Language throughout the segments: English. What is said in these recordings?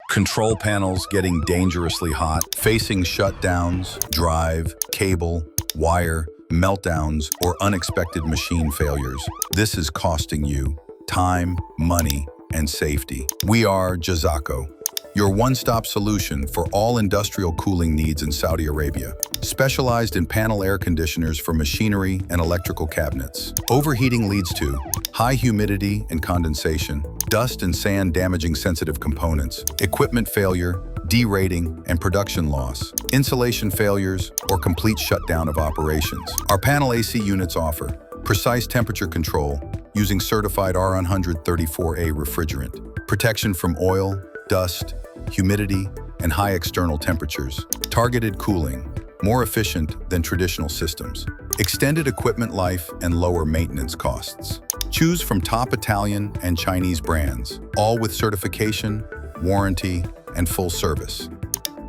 Control panels getting dangerously hot, facing shutdowns, drive, cable, wire, meltdowns, or unexpected machine failures. This is costing you time, money, and safety. We are Jazaaco, your one-stop solution for all industrial cooling needs in Saudi Arabia, specialized in panel air conditioners for machinery and electrical cabinets. Overheating leads to high humidity and condensation, dust and sand damaging sensitive components, equipment failure, derating, and production loss, insulation failures, or complete shutdown of operations. Our panel AC units offer precise temperature control using certified R134A refrigerant, protection from oil, dust, humidity, and high external temperatures, targeted cooling, more efficient than traditional systems, extended equipment life and lower maintenance costs. Choose from top Italian and Chinese brands, all with certification, warranty, and full service.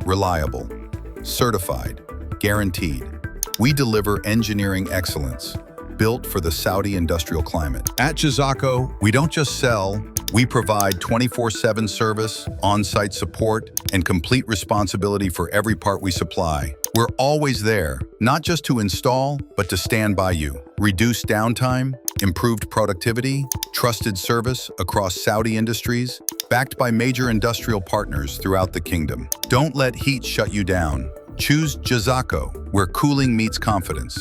Reliable, certified, guaranteed. We deliver engineering excellence, built for the Saudi industrial climate. At Jazaaco, we don't just sell, we provide 24/7 service, on-site support, and complete responsibility for every part we supply. We're always there, not just to install, but to stand by you. Reduced downtime, improved productivity, trusted service across Saudi industries, backed by major industrial partners throughout the kingdom. Don't let heat shut you down. Choose Jazaaco, where cooling meets confidence.